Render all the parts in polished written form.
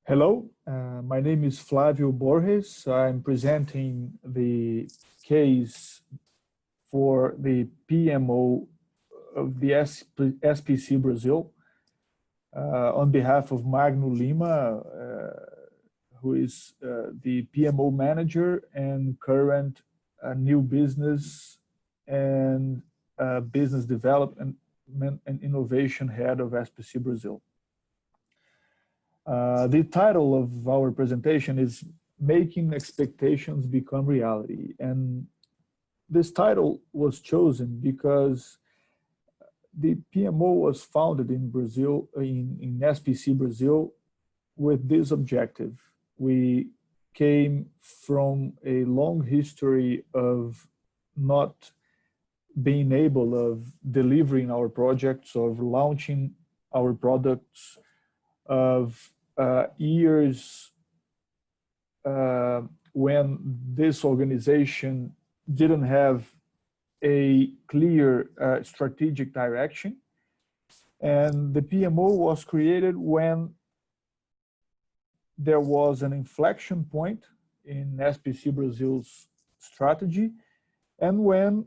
Hello, my name is Flavio Borges. I'm presenting the case for the PMO of the SPC Brazil on behalf of Magno Lima, who is the PMO manager and current new business and business development and innovation head of SPC Brazil. The title of our presentation is Making Expectations Become Reality. And this title was chosen because the PMO was founded in Brazil, in SPC Brazil, with this objective. We came from a long history of not being able of delivering our projects, of launching our products, of years when this organization didn't have a clear strategic direction. And the PMO was created when there was an inflection point in SPC Brazil's strategy, and when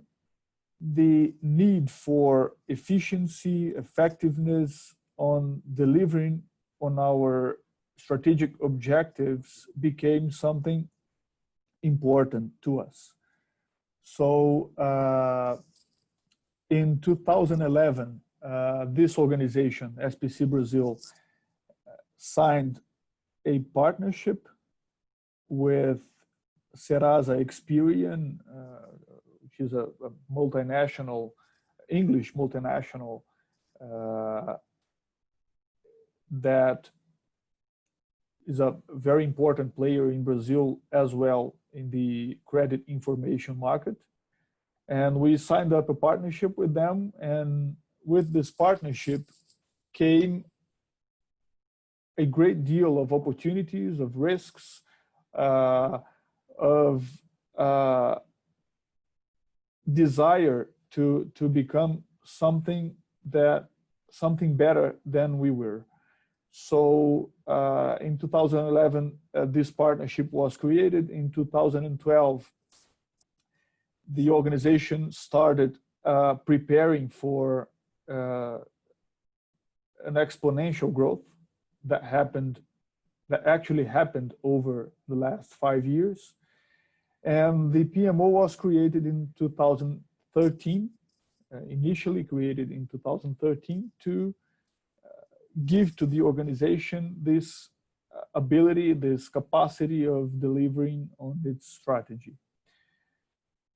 the need for efficiency, effectiveness on delivering on our strategic objectives became something important to us. So in 2011, this organization, SPC Brazil, signed a partnership with Serasa Experian, which is a multinational, English multinational, that is a very important player in Brazil as well in the credit information market. And we signed up a partnership with them, and with this partnership came a great deal of opportunities, of risks, of desire to become something better than we were. So in 2011, this partnership was created. In 2012, the organization started preparing for an exponential growth that actually happened over the last 5 years. And the PMO was created in 2013, initially created in 2013 to give to the organization this ability, this capacity of delivering on its strategy.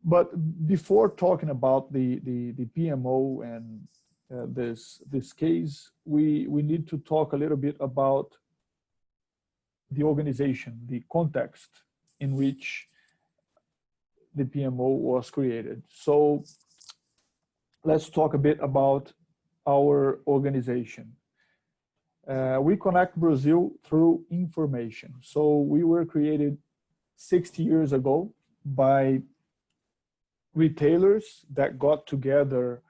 But before talking about the PMO and this case, we need to talk a little bit about the organization, the context in which the PMO was created. So let's talk a bit about our organization. We connect Brazil through information. So we were created 60 years ago by retailers that got together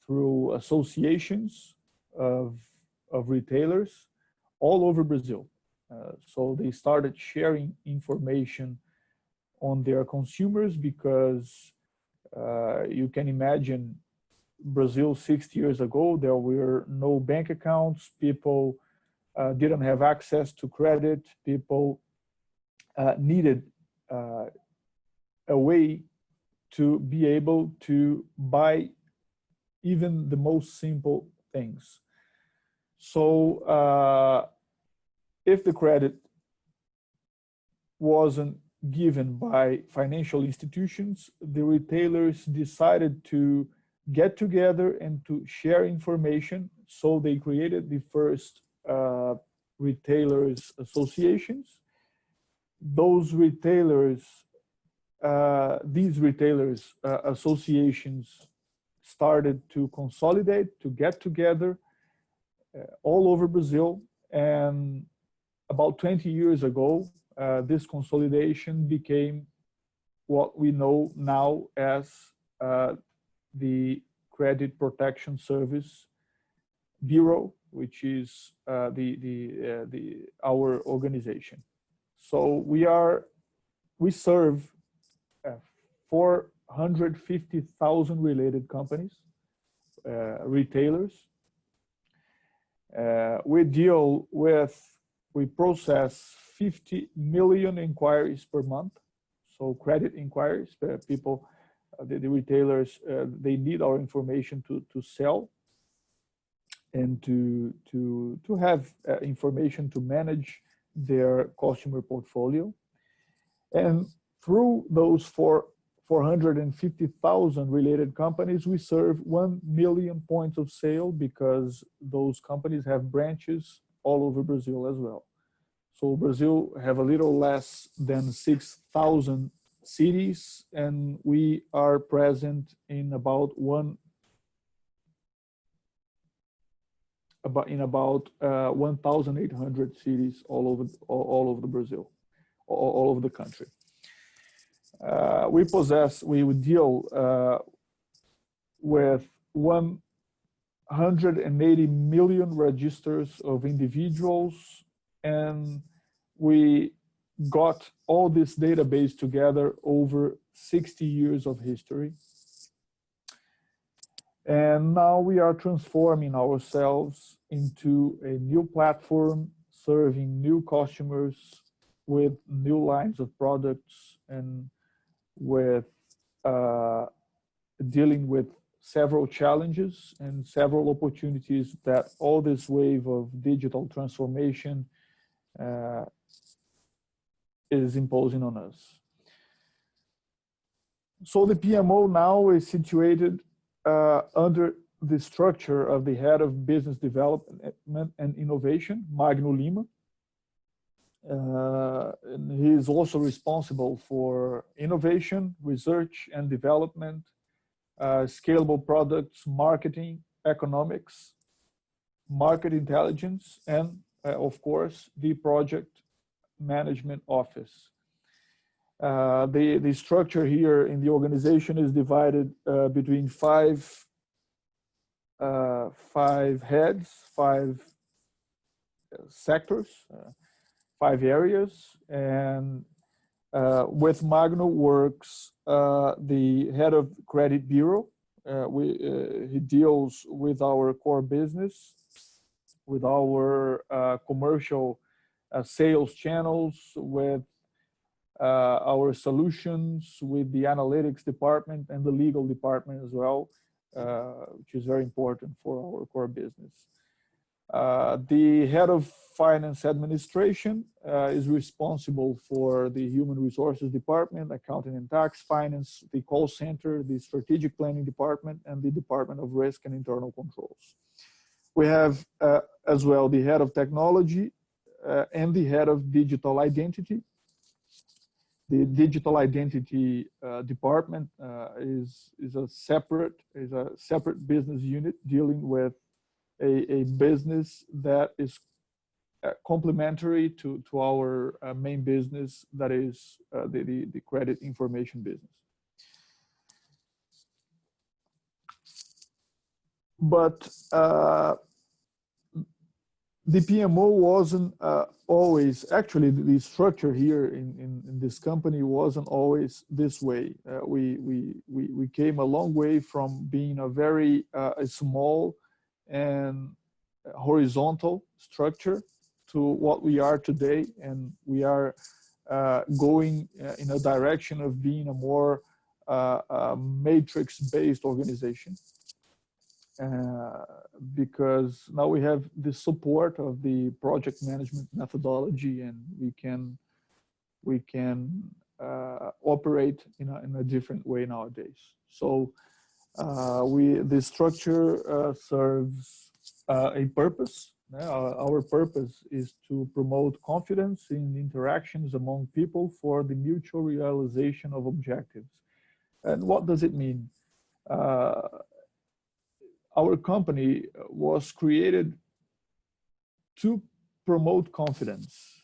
through associations of retailers all over Brazil. So they started sharing information on their consumers because you can imagine Brazil 60 years ago, there were no bank accounts, people didn't have access to credit, people needed a way to be able to buy even the most simple things. So if the credit wasn't given by financial institutions, the retailers decided to get together and to share information. So they created the first retailers associations. Those retailers, these retailers associations started to consolidate, to get together all over Brazil. And about 20 years ago, this consolidation became what we know now as the Credit Protection Service Bureau, which is our organization. So we serve 450,000 related companies, retailers. We process 50 million inquiries per month. So credit inquiries, people, the retailers, they need our information to sell and to have information to manage their customer portfolio. And through those 450,000 related companies, we serve 1 million points of sale, because those companies have branches all over Brazil as well. So Brazil have a little less than 6,000 cities, and we are present in about 1,800 cities all over the Brazil, all over the country. We would deal with 180 million registers of individuals, and we got all this database together over 60 years of history. And now we are transforming ourselves into a new platform, serving new customers with new lines of products, and with dealing with several challenges and several opportunities that all this wave of digital transformation is imposing on us. So the PMO now is situated under the structure of the head of business development and innovation, Magno Lima. And he is also responsible for innovation, research and development, scalable products, marketing, economics, market intelligence, and of course, the project management office. The structure here in the organization is divided between five heads, 5 sectors, 5 areas, and with Magno works the head of credit bureau. He deals with our core business, with our commercial sales channels, with our solutions, with the analytics department and the legal department as well, which is very important for our core business. The head of finance administration is responsible for the human resources department, accounting and tax, finance, the call center, the strategic planning department, and the department of risk and internal controls. We have as well the head of technology and the head of digital identity. The digital identity department is a separate business unit dealing with a business that is complementary to our main business, that is the credit information business. But the PMO wasn't always, actually the structure here in this company wasn't always this way. We came a long way from being a very small and horizontal structure to what we are today, and we are going in a direction of being a more matrix-based organization. Because now we have the support of the project management methodology, and we can operate in a different way nowadays. So this structure serves a purpose. Our purpose is to promote confidence in interactions among people for the mutual realization of objectives. And what does it mean? Our company was created to promote confidence.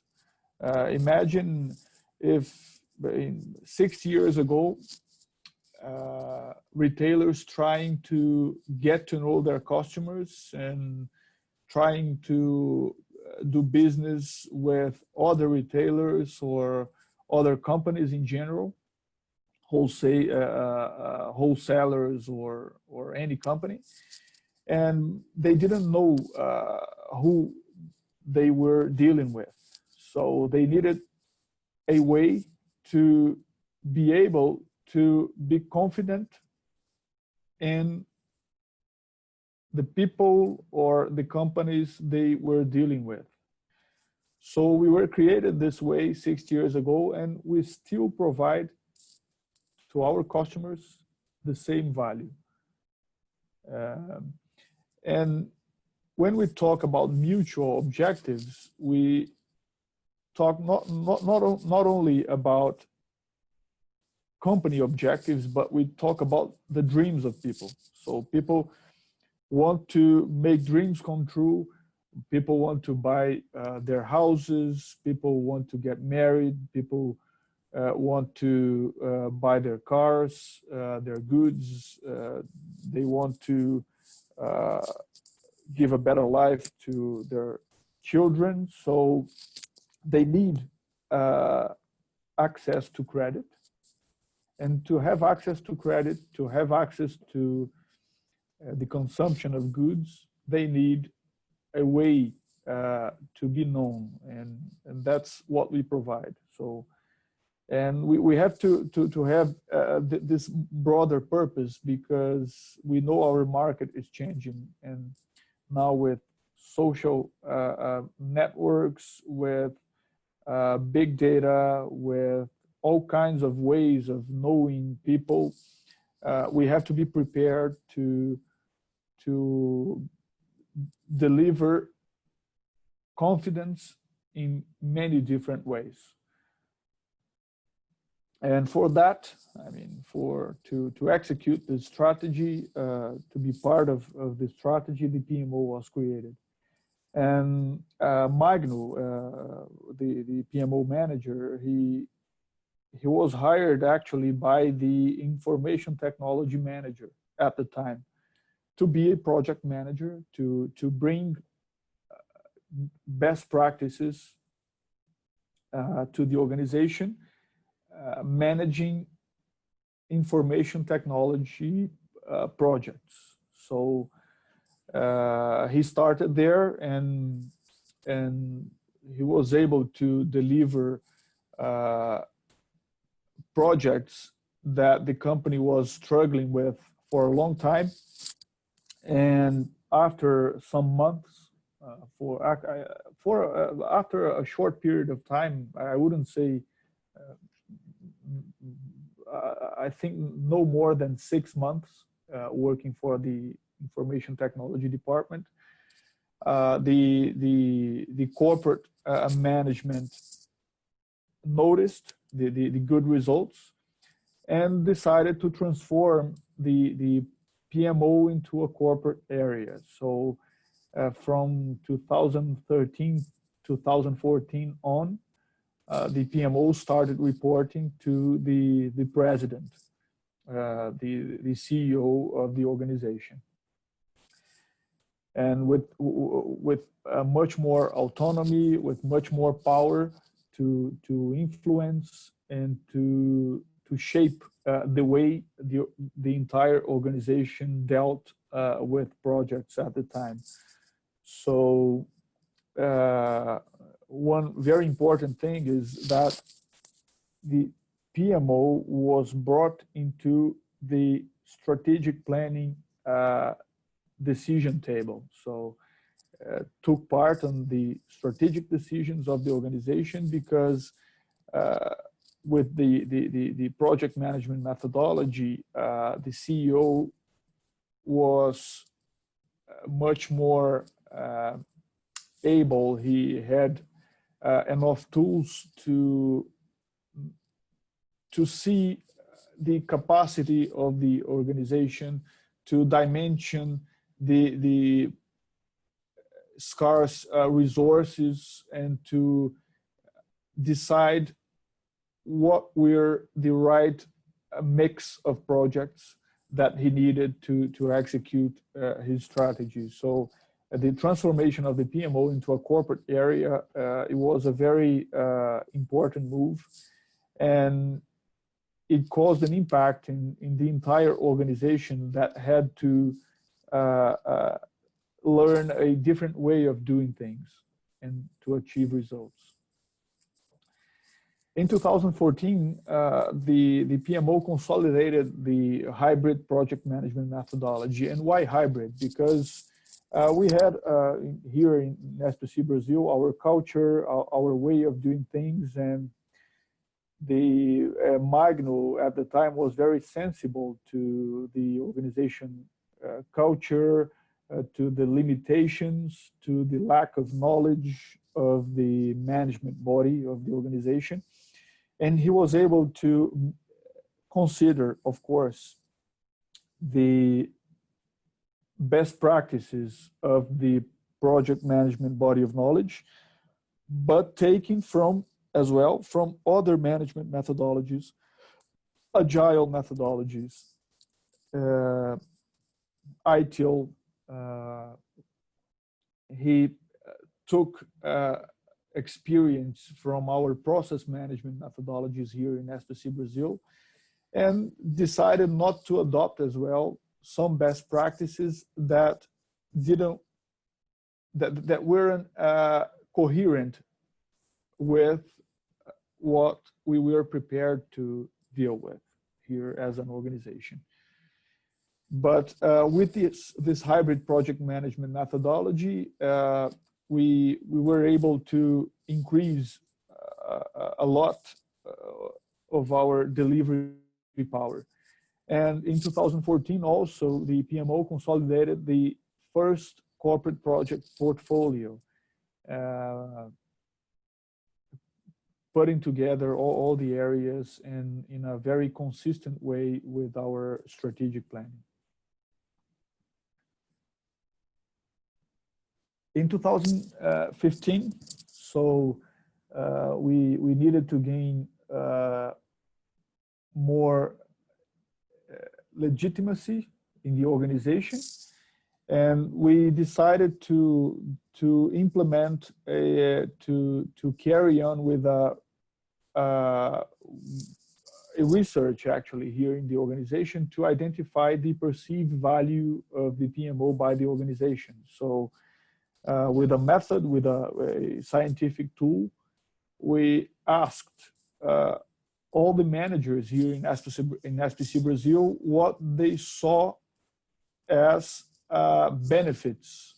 Imagine if 6 years ago, retailers trying to get to know their customers and trying to do business with other retailers or other companies in general, wholesalers or any company, and they didn't know who they were dealing with. So they needed a way to be able to be confident in the people or the companies they were dealing with. So we were created this way 6 years ago, and we still provide to our customers the same value. And when we talk about mutual objectives, we talk not only about company objectives, but we talk about the dreams of people. So people want to make dreams come true. People want to buy their houses. People want to get married. People want to buy their cars, their goods. They want to give a better life to their children. So they need access to credit. And to have access to credit, to have access to the consumption of goods, they need a way to be known, and that's what we provide. So, and we have to have this broader purpose, because we know our market is changing, and now with social networks, with big data, with all kinds of ways of knowing people, we have to be prepared to deliver confidence in many different ways. And for that, I mean, to execute this strategy, to be part of the strategy, the PMO was created. And Magno, the PMO manager, he was hired actually by the information technology manager at the time to be a project manager, to bring best practices to the organization, managing information technology projects. So he started there, and he was able to deliver projects that the company was struggling with for a long time. And after some months, after a short period of time, I wouldn't say, I think no more than 6 months working for the information technology department, the corporate management noticed the good results and decided to transform the PMO into a corporate area. So from 2013, 2014 on, the PMO started reporting to the president, the CEO of the organization. And with much more autonomy, with much more power to influence and to shape the way the entire organization dealt with projects at the time. So one very important thing is that the PMO was brought into the strategic planning decision table. So took part on the strategic decisions of the organization, because with the project management methodology, the CEO was much more able. He had enough tools to see the capacity of the organization, to dimension the scarce resources, and to decide what were the right mix of projects that he needed to execute his strategy. So the transformation of the PMO into a corporate area, it was a very important move, and it caused an impact in the entire organization that had to learn a different way of doing things and to achieve results. In 2014, the PMO consolidated the hybrid project management methodology. And why hybrid? Because we had here in SPC Brazil, our culture, our way of doing things, and the Magno at the time was very sensible to the organization culture, to the limitations, to the lack of knowledge of the management body of the organization. And he was able to consider, of course, the best practices of the project management body of knowledge, but taking from, as well, from other management methodologies, agile methodologies, ITIL. He took experience from our process management methodologies here in SPC Brazil, and decided not to adopt as well some best practices that weren't coherent with what we were prepared to deal with here as an organization. But with this hybrid project management methodology, we were able to increase a lot of our delivery power. And in 2014 also, the PMO consolidated the first corporate project portfolio, putting together all the areas and in a very consistent way with our strategic planning. In 2015, so we needed to gain more legitimacy in the organization, and we decided to implement to carry on with a research actually here in the organization to identify the perceived value of the PMO by the organization. So with a method, with a scientific tool, we asked all the managers here in SPC Brazil what they saw as benefits.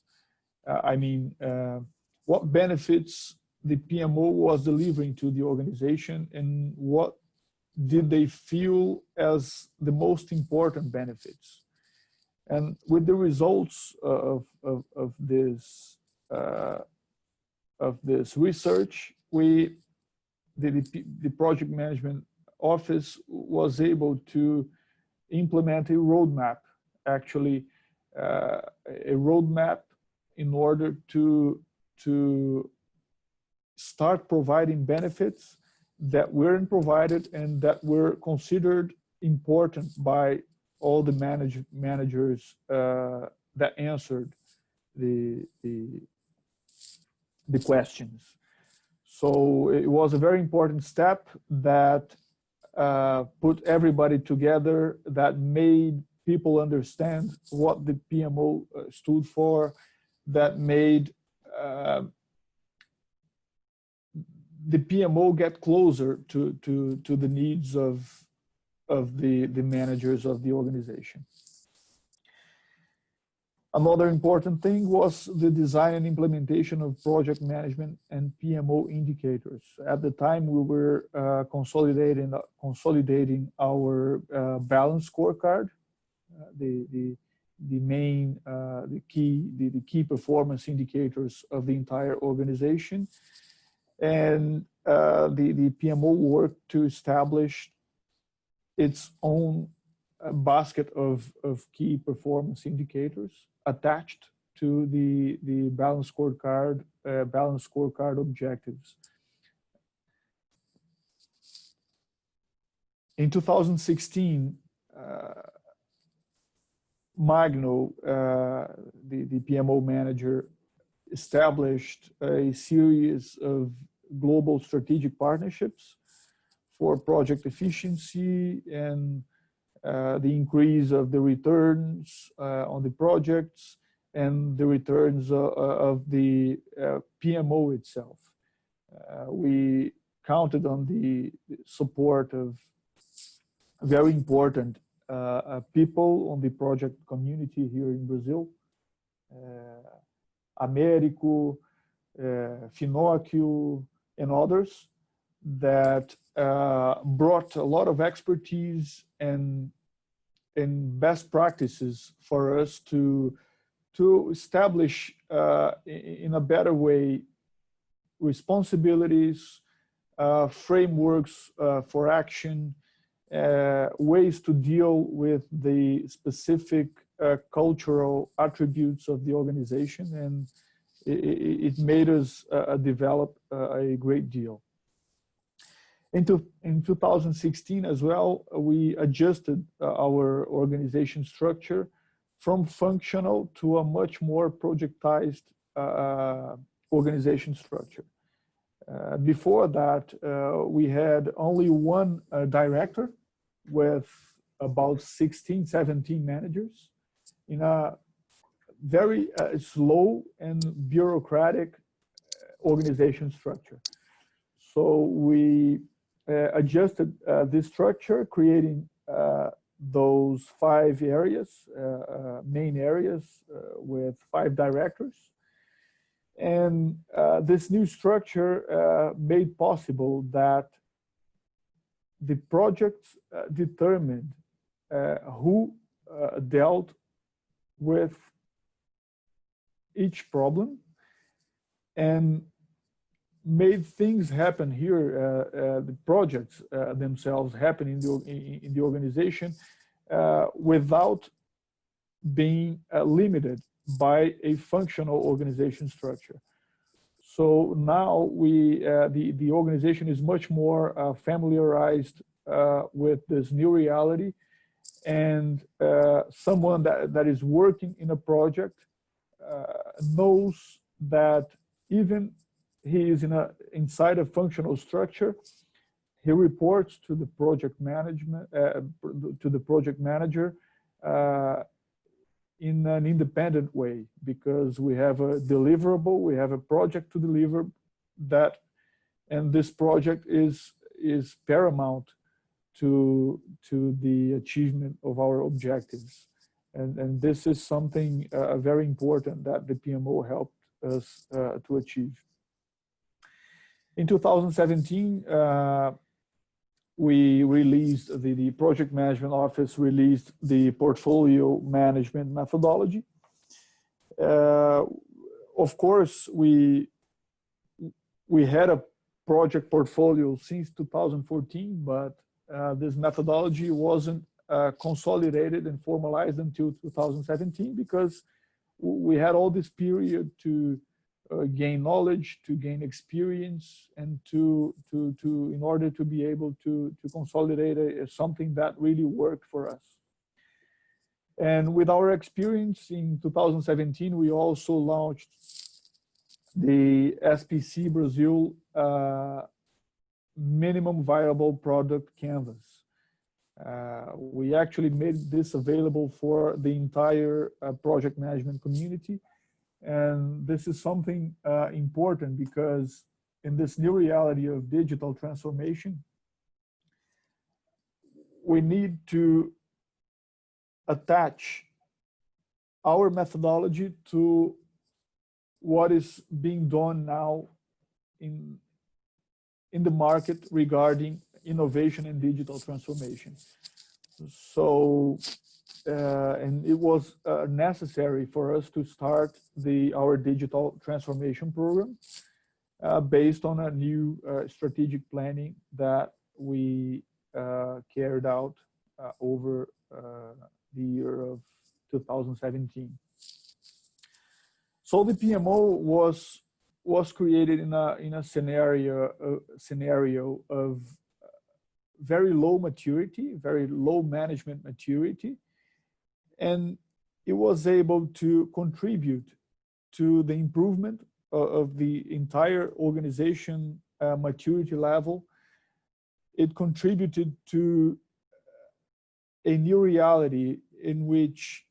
What benefits the PMO was delivering to the organization, and what did they feel as the most important benefits. And with the results of this research, the project management office was able to implement a roadmap, actually a roadmap in order to start providing benefits that weren't provided and that were considered important by all the managers that answered the questions. So it was a very important step that put everybody together, that made people understand what the PMO stood for, that made the PMO get closer to the needs of the managers of the organization. Another important thing was the design and implementation of project management and PMO indicators. At the time, we were consolidating our balance scorecard, the key performance indicators of the entire organization, and the PMO worked to establish its own basket of key performance indicators attached to the balance scorecard objectives. In 2016, Magno, the PMO manager, established a series of global strategic partnerships for project efficiency and the increase of the returns on the projects and the returns of the PMO itself. We counted on the support of very important people on the project community here in Brazil. Américo, Finocchio, and others that brought a lot of expertise and best practices for us to establish in a better way responsibilities, frameworks for action, ways to deal with the specific cultural attributes of the organization, and it made us develop a great deal. In 2016 as well, we adjusted our organization structure from functional to a much more projectized organization structure. Before that, we had only one director with about 16, 17 managers in a very slow and bureaucratic organization structure. So we adjusted this structure, creating those 5 areas, main areas with 5 directors. And this new structure made possible that the projects determined who dealt with each problem and made things happen here, the projects themselves happen in the organization without being limited by a functional organization structure. So now the organization is much more familiarized with this new reality, and someone that is working in a project knows that even he is inside a functional structure, he reports to the project management, to the project manager in an independent way, because we have a deliverable, we have a project to deliver that, and this project is paramount to the achievement of our objectives. And this is something very important that the PMO helped us to achieve. In 2017, we released, the project management office released the portfolio management methodology. Of course, we had a project portfolio since 2014, but this methodology wasn't consolidated and formalized until 2017, because we had all this period to gain knowledge, to gain experience, and in order to be able to consolidate something that really worked for us. And with our experience in 2017, we also launched the SPC Brasil minimum viable product canvas. We actually made this available for the entire project management community. And this is something important, because in this new reality of digital transformation, we need to attach our methodology to what is being done now in the market regarding innovation and digital transformation. So, and it was necessary for us to start our digital transformation program based on a new strategic planning that we carried out over the year of 2017. So the PMO was created in a scenario of very low maturity, very low management maturity, and it was able to contribute to the improvement of the entire organization maturity level. It contributed to a new reality in which,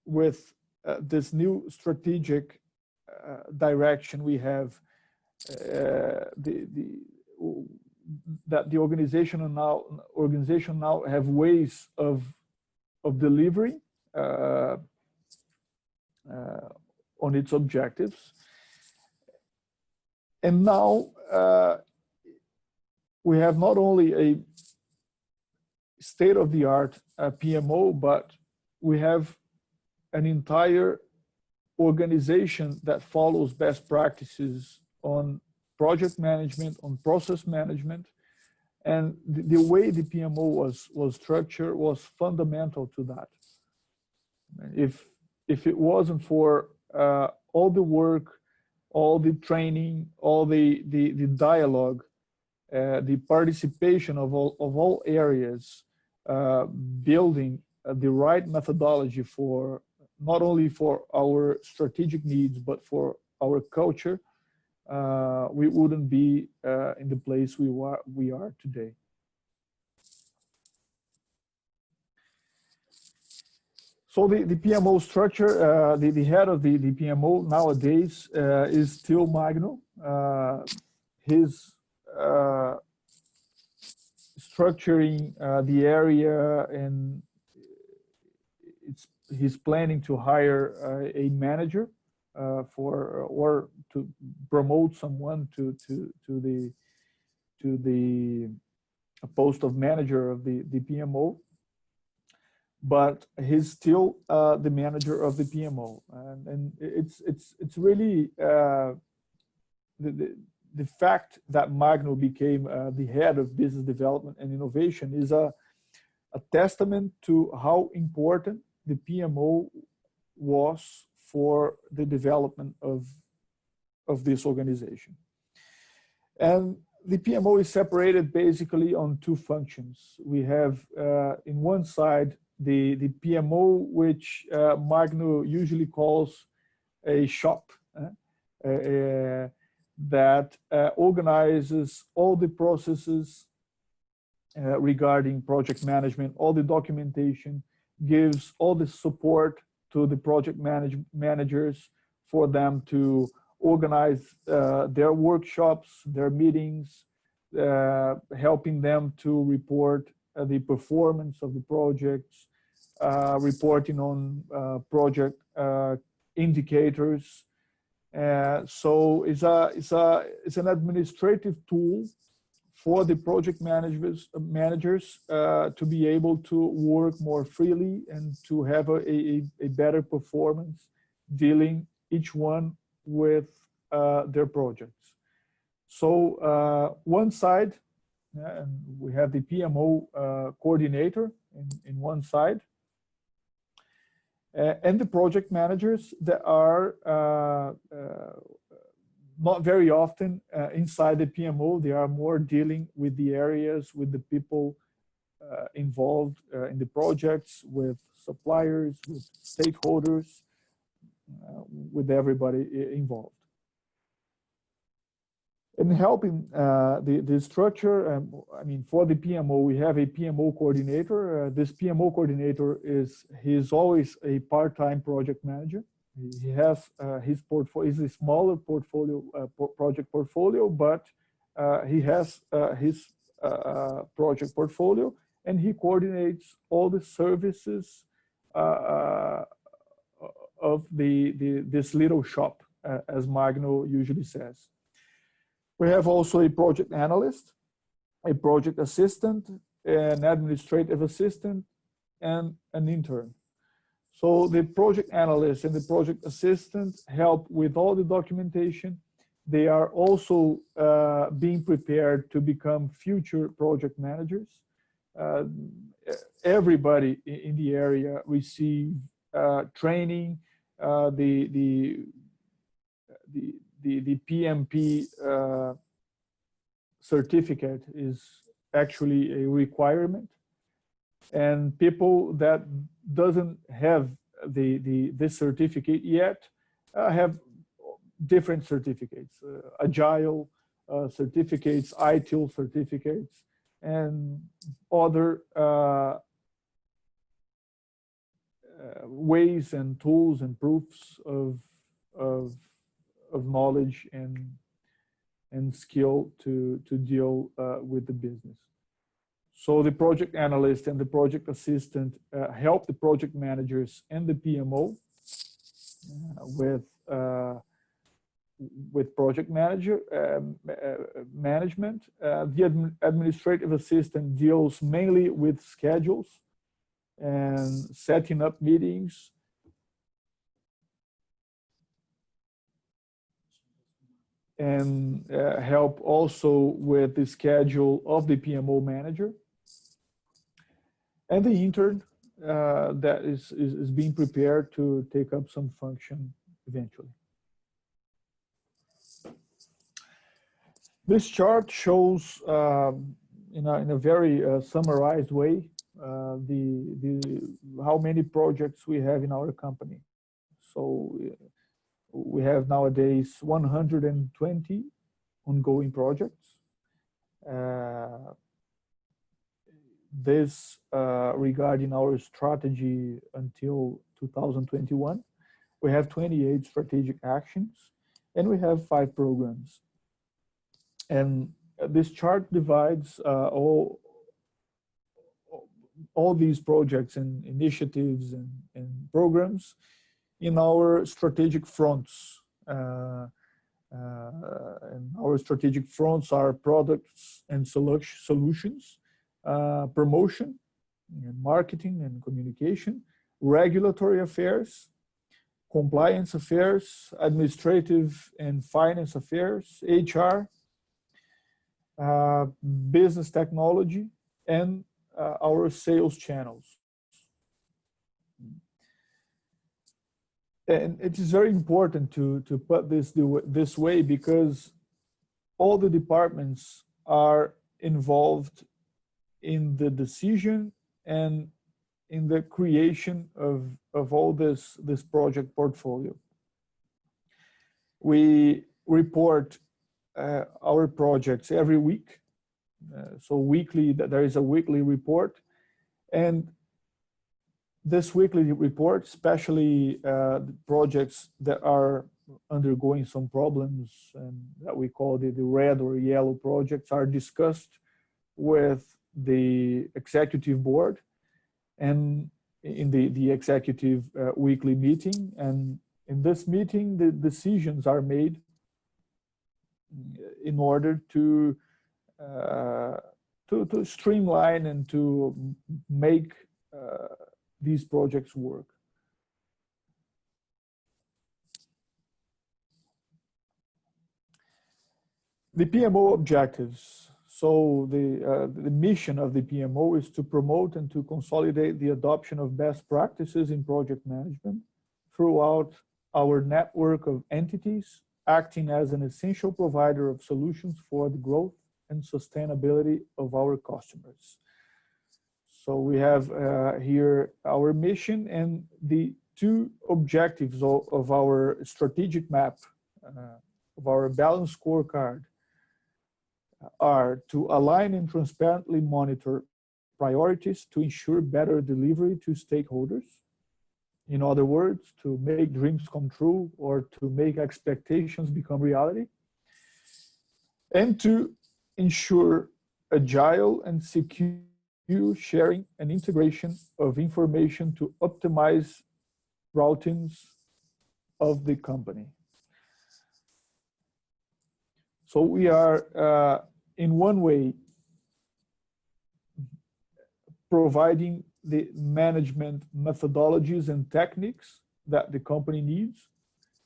with this new strategic direction we have, that the organization now have ways of delivering on its objectives. And now we have not only a state-of-the-art PMO, but we have an entire organization that follows best practices on project management, on process management. And the way the PMO was structured was fundamental to that. If it wasn't for all the work, all the training, all the dialogue, the participation of all areas, building the right methodology for not only for our strategic needs, but for our culture, we wouldn't be in the place we are today. So the PMO structure, the head of the PMO nowadays is still Magno. His structuring the area, and he's planning to hire a manager or to promote someone to the post of manager of the PMO. But he's still the manager of the PMO, and it's really the fact that Magno became the head of business development and innovation is a testament to how important the PMO was for the development of this organization. And the PMO is separated basically on two functions. We have in one side the PMO, which Magno usually calls a shop, that organizes all the processes regarding project management, all the documentation, gives all the support to the project managers for them to organize their workshops, their meetings, helping them to report the performance of the projects, reporting on project indicators. So it's an administrative tool for the project managers to be able to work more freely and to have a better performance dealing each one with their projects. So one side, and we have the PMO coordinator in one side, and the project managers that are not very often inside the PMO. They are more dealing with the areas, with the people involved in the projects, with suppliers, with stakeholders, with everybody involved. In helping the structure, I mean, for the PMO, we have a PMO coordinator. This PMO coordinator he's always a part-time project manager. He has his portfolio, is a smaller portfolio, project portfolio, but he has his project portfolio, and he coordinates all the services of this little shop, as Magno usually says. We have also a project analyst, a project assistant, an administrative assistant, and an intern. So the project analyst and the project assistant help with all the documentation. They are also being prepared to become future project managers. Everybody in the area receive training. The PMP certificate is actually a requirement, and people that doesn't have this certificate yet have different certificates, agile certificates, ITIL certificates, and other ways and tools and proofs of knowledge and skill to deal with the business. So the project analyst and the project assistant help the project managers and the PMO with project management. The administrative assistant deals mainly with schedules and setting up meetings. And help also with the schedule of the PMO manager. And the intern that is being prepared to take up some function eventually. This chart shows in a very summarized way how many projects we have in our company. So we have nowadays 120 ongoing projects. This regarding our strategy until 2021. We have 28 strategic actions and we have 5 programs. And this chart divides all these projects and initiatives and programs in our strategic fronts. And our strategic fronts are products and solutions, promotion, and marketing and communication, regulatory affairs, compliance affairs, administrative and finance affairs, HR, business technology, and our sales channels. And it is very important to put this way because all the departments are involved in the decision and in the creation of all this project portfolio. We report our projects every week. So weekly, there is a weekly report. And this weekly report, especially the projects that are undergoing some problems and that we call the red or yellow projects, are discussed with the executive board and in the executive weekly meeting. And in this meeting, the decisions are made in order to streamline and to make these projects work. The PMO objectives. So the mission of the PMO is to promote and to consolidate the adoption of best practices in project management throughout our network of entities, acting as an essential provider of solutions for the growth and sustainability of our customers. So we have here our mission, and the 2 objectives of our strategic map, of our balanced scorecard, are to align and transparently monitor priorities to ensure better delivery to stakeholders. In other words, to make dreams come true or to make expectations become reality. And to ensure agile and secure sharing and integration of information to optimize routines of the company. So we are, in one way, providing the management methodologies and techniques that the company needs,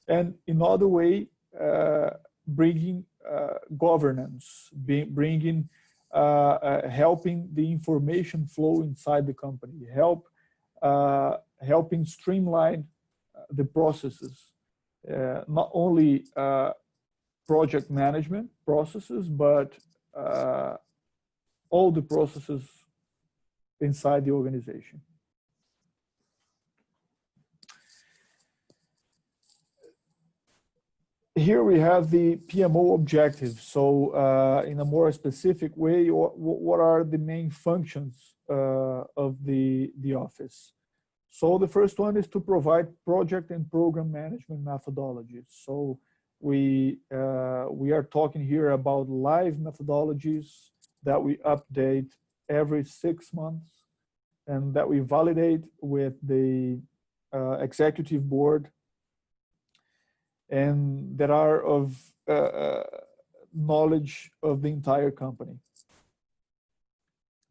and in other way, bringing governance, bringing helping the information flow inside the company, helping streamline the processes, not only project management processes, but all the processes inside the organization. Here we have the PMO objective. So in a more specific way, what are the main functions of the office? So the first one is to provide project and program management methodologies. So we are talking here about live methodologies that we update every 6 months and that we validate with the executive board, and that are of knowledge of the entire company.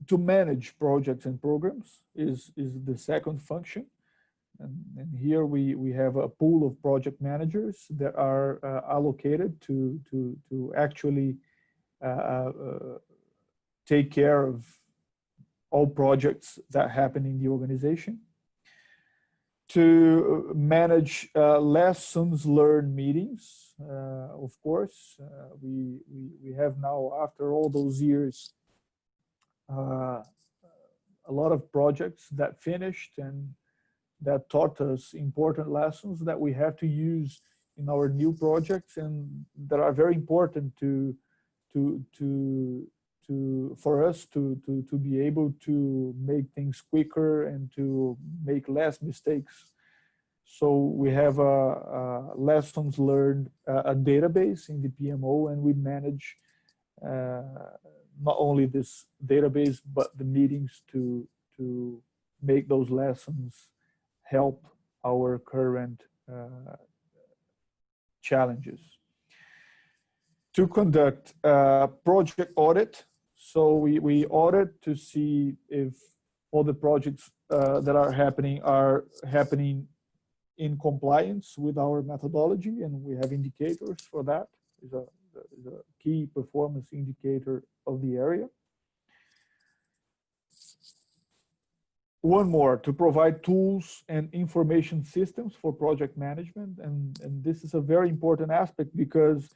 To manage projects and programs is the second function. And here we have a pool of project managers that are allocated to actually take care of all projects that happen in the organization. To manage lessons learned meetings, of course. We have now, after all those years, a lot of projects that finished and that taught us important lessons that we have to use in our new projects, and that are very important for us to be able to make things quicker and to make less mistakes. So we have a lessons learned a database in the PMO, and we manage not only this database but the meetings to make those lessons help our current challenges. To conduct a project audit, so we audit to see if all the projects that are happening in compliance with our methodology, and we have indicators for that. Is a key performance indicator of the area. One more, to provide tools and information systems for project management, and this is a very important aspect because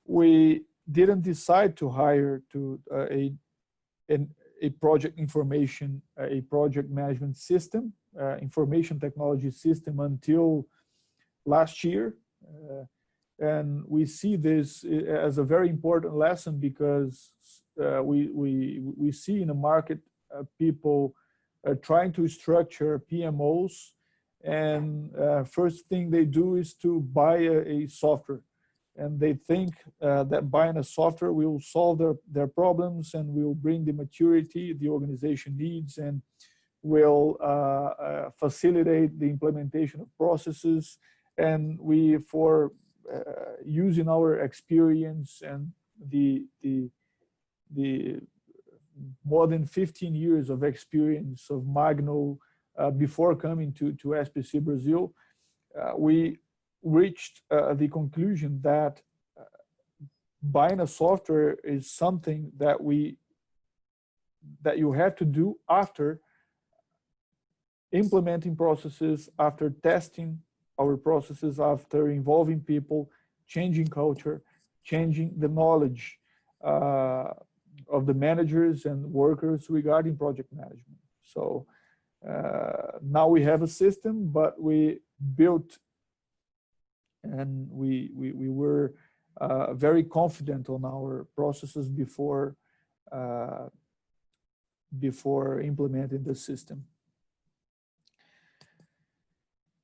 we didn't decide to hire a project management system, information technology system, until last year. And we see this as a very important lesson because we see in the market people trying to structure PMOs, and first thing they do is to buy a software. And they think that buying a software will solve their problems and will bring the maturity the organization needs, and will facilitate the implementation of processes. And we, for using our experience and the more than 15 years of experience of Magno before coming to SPC Brazil, we reached the conclusion that buying a software is something that you have to do after implementing processes, after testing our processes, after involving people, changing culture, changing the knowledge of the managers and workers regarding project management. So now we have a system, but we built and we were very confident on our processes before implementing the system.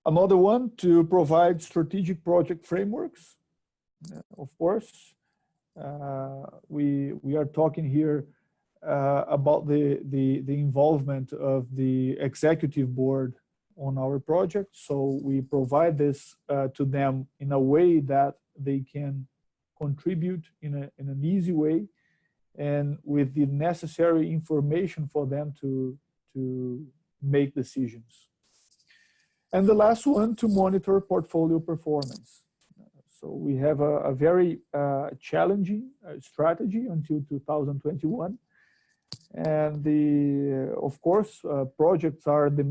Another one, to provide strategic project frameworks. Of course, we are talking here about the involvement of the executive board on our project. So we provide this to them in a way that they can contribute in an easy way and with the necessary information for them to make decisions. And the last one, to monitor portfolio performance. So we have a very challenging strategy until 2021. And of course, projects are the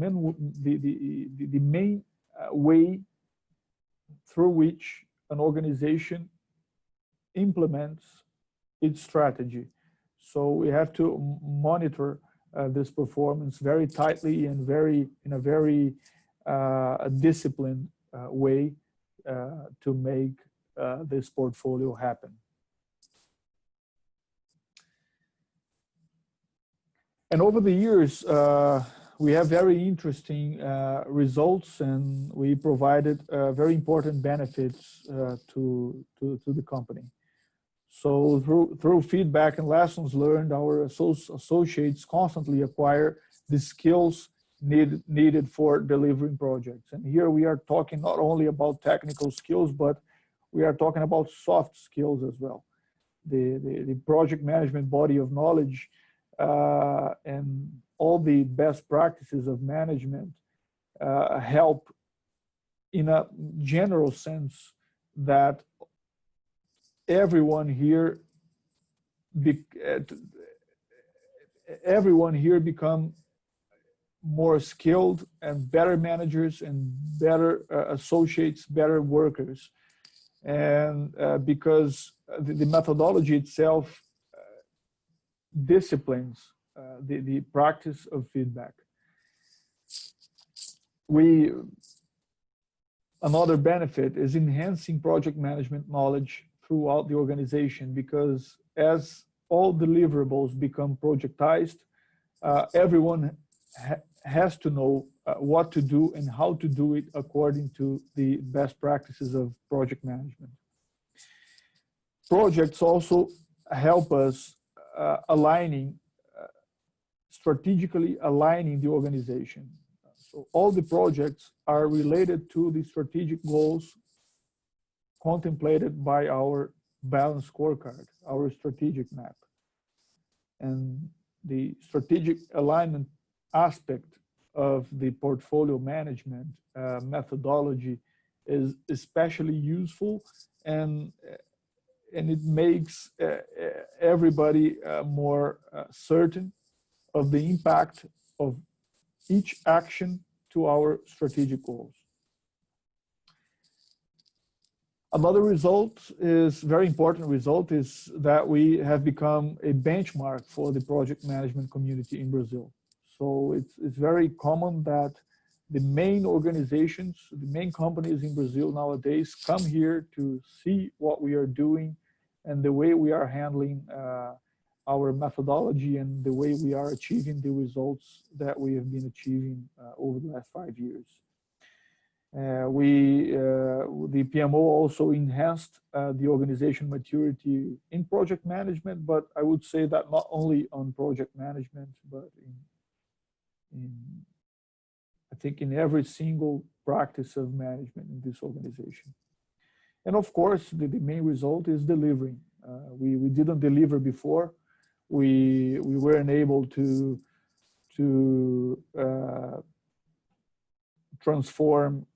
main way through which an organization implements its strategy. So we have to monitor this performance very tightly and in a very disciplined way to make this portfolio happen. And over the years, we have very interesting results, and we provided very important benefits to the company. So through feedback and lessons learned, our associates constantly acquire the skills needed for delivering projects. And here we are talking not only about technical skills, but we are talking about soft skills as well. The project management body of knowledge and all the best practices of management help in a general sense that everyone here become more skilled and better managers and better associates, better workers. And because the methodology itself disciplines the practice of feedback. Another benefit is enhancing project management knowledge throughout the organization, because as all deliverables become projectized, everyone has to know what to do and how to do it according to the best practices of project management. Projects also help us strategically aligning the organization. So all the projects are related to the strategic goals contemplated by our balanced scorecard, our strategic map. And the strategic alignment aspect of the portfolio management methodology is especially useful, and it makes everybody more certain of the impact of each action to our strategic goals. Another result is, very important result, is that we have become a benchmark for the project management community in Brazil. So it's very common that the main organizations, the main companies in Brazil nowadays come here to see what we are doing and the way we are handling our methodology and the way we are achieving the results that we have been achieving over the last 5 years. The PMO also enhanced the organization maturity in project management, but I would say that not only on project management, but I think in every single practice of management in this organization. And of course, the main result is delivering. We didn't deliver before. We weren't able to transform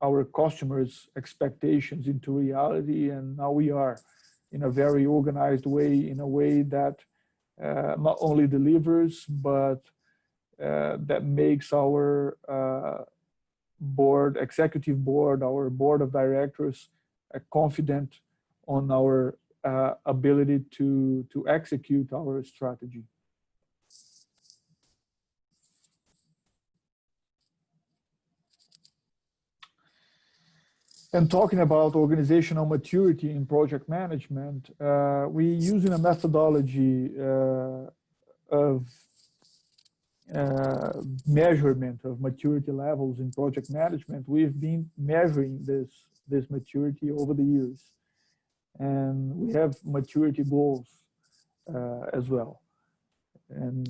our customers' expectations into reality, and now we are in a very organized way, in a way that not only delivers, but that makes our executive board, our board of directors confident on our ability to execute our strategy. And talking about organizational maturity in project management, we using a methodology of measurement of maturity levels in project management. We've been measuring this maturity over the years, and we have maturity goals as well. And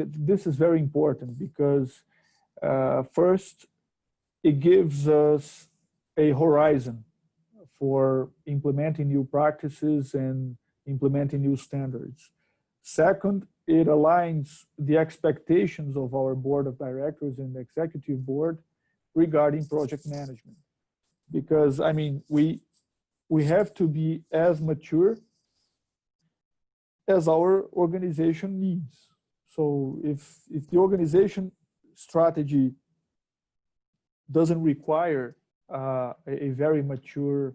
this is very important because first, it gives us a horizon for implementing new practices and implementing new standards. Second, it aligns the expectations of our board of directors and the executive board regarding project management. Because, I mean, we have to be as mature as our organization needs. So if the organization strategy doesn't require a very mature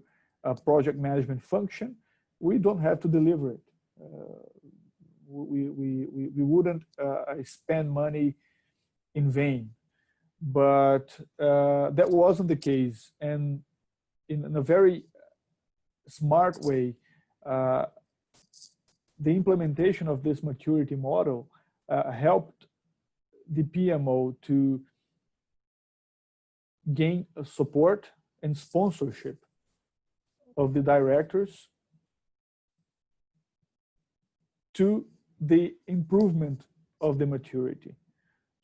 project management function, we don't have to deliver it. We wouldn't spend money in vain, but that wasn't the case. And in a very smart way, the implementation of this maturity model helped the PMO to gain support and sponsorship of the directors to the improvement of the maturity.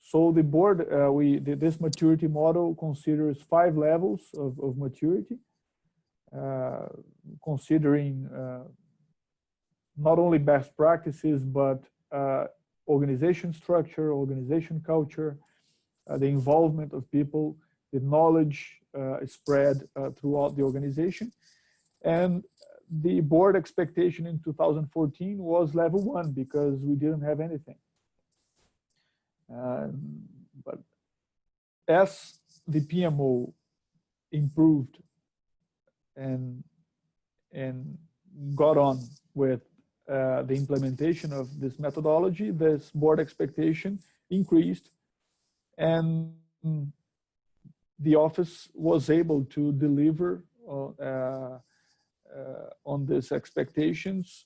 So the board, this maturity model considers 5 levels of maturity, considering not only best practices, but organization structure, organization culture, the involvement of people, the knowledge spread throughout the organization. And the board expectation in 2014 was level 1 because we didn't have anything. But as the PMO improved and got on with the implementation of this methodology, this board expectation increased, and the office was able to deliver on these expectations,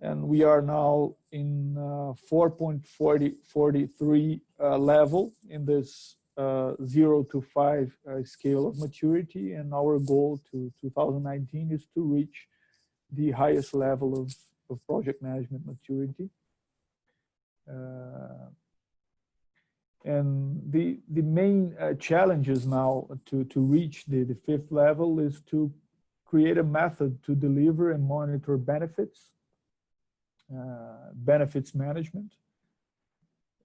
and we are now in 4.43 level in this 0 to 5 scale of maturity, and our goal to 2019 is to reach the highest level of project management maturity. And the main challenges now to reach the 5th level is to create a method to deliver and monitor benefits, benefits management.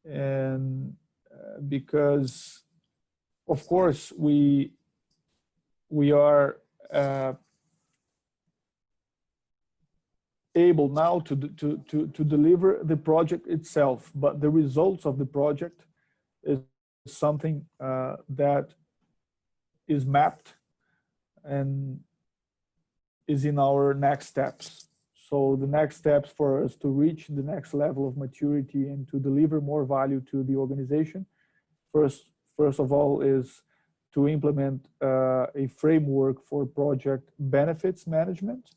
And because, of course, we are able now to deliver the project itself, but the results of the project is something that is mapped and is in our next steps. So the next steps for us to reach the next level of maturity and to deliver more value to the organization, first of all, is to implement a framework for project benefits management.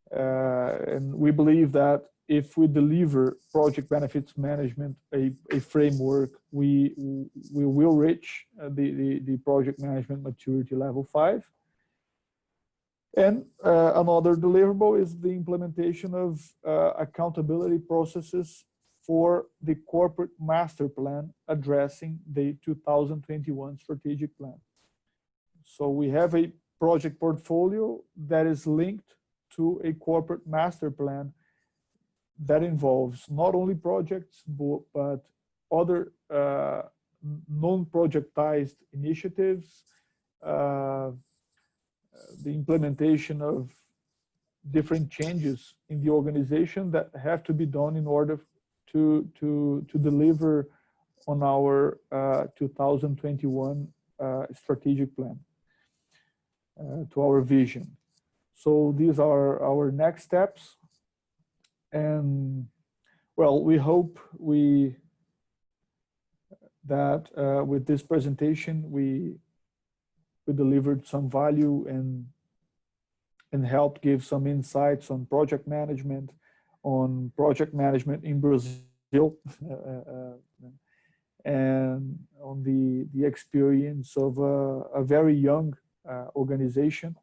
And we believe that if we deliver project benefits management, a framework, we will reach the project management maturity level 5. And another deliverable is the implementation of accountability processes for the corporate master plan addressing the 2021 strategic plan. So we have a project portfolio that is linked to a corporate master plan that involves not only projects, but other non-projectized initiatives, the implementation of different changes in the organization that have to be done in order to deliver on our 2021 strategic plan, to our vision. So these are our next steps. And well, we hope that with this presentation, we delivered some value and helped give some insights on project management in Brazil, and on the experience of a very young organization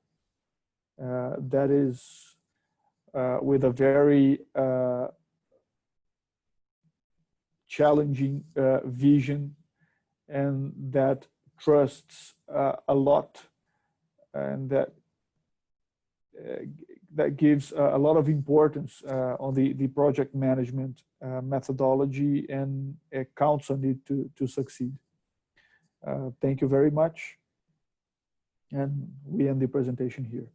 that is with a very challenging vision, and that trusts a lot, and that gives a lot of importance on the project management methodology, and counts on it to succeed. Thank you very much, and we end the presentation here.